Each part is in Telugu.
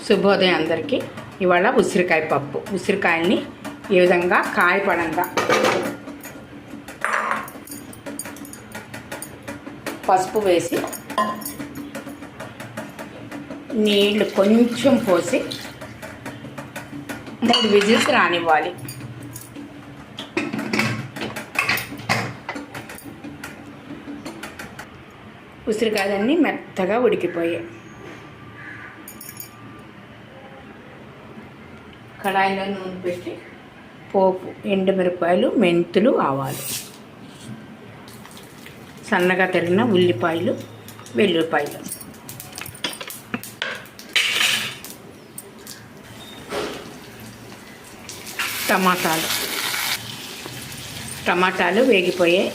శుభోదయం అందరికీ. ఇవాళ ఉసిరికాయ పప్పు. ఉసిరికాయల్ని ఈ విధంగా కాయపడంగా పసుపు వేసి నీళ్లు కొంచెం పోసి 3 విజిల్స్ రానివ్వాలి. ఉసిరికాయలన్నీ మెత్తగా ఉడికిపోయాయి. కడాయిలో నూనె పెట్టి పోపు, ఎండుమిరపకాయలు, మెంతులు, ఆవాలు, సన్నగా తరిగిన ఉల్లిపాయలు, వెల్లుల్లిపాయలు, టమాటాలు వేగిపోయాయి.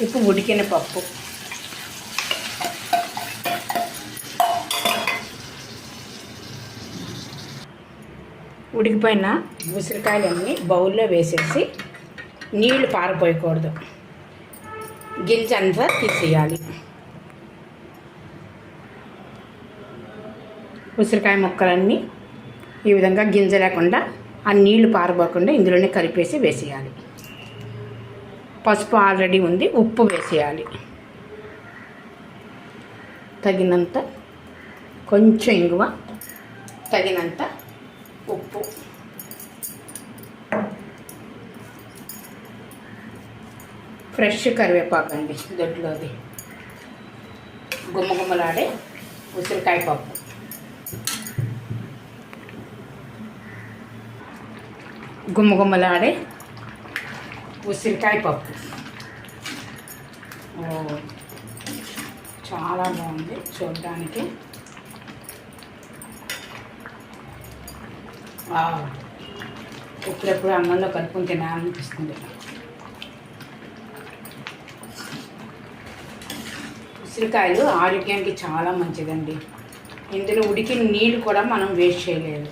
ఇప్పుడు ఉడికిన పప్పు ఉడికిపోయిన ఉసిరికాయలన్నీ బౌల్లో వేసేసి నీళ్లు పారపోయకూడదు, గింజ అంతా తీసేయాలి. ఉసిరికాయ ముక్కలన్నీ ఈ విధంగా గింజ లేకుండా ఆ నీళ్లు పారపోకుండా ఇందులోనే కలిపేసి వేసేయాలి. పసుపు ఆల్రెడీ ఉంది, ఉప్పు వేసేయాలి. తగినంత కొంచెం ఇంగువ, తగినంత ఉప్పు, ఫ్రెష్ కరివేపాకు అండి దొడ్లోది. గుమ్మగుమ్మలాడే ఉసిరికాయ పప్పు. గుమ్మగుమ్మలాడే ఉసిరికాయ పప్పు చాలా బాగుంది చూడడానికి. ఎప్పుడెప్పుడు అన్నంలో కలుపుకొని తినాలనిపిస్తుంది. ఉసిరికాయలు ఆరోగ్యానికి చాలా మంచిదండి. ఇందులో ఉడికిన నీళ్ళు కూడా మనం వేస్ట్ చేయలేదు.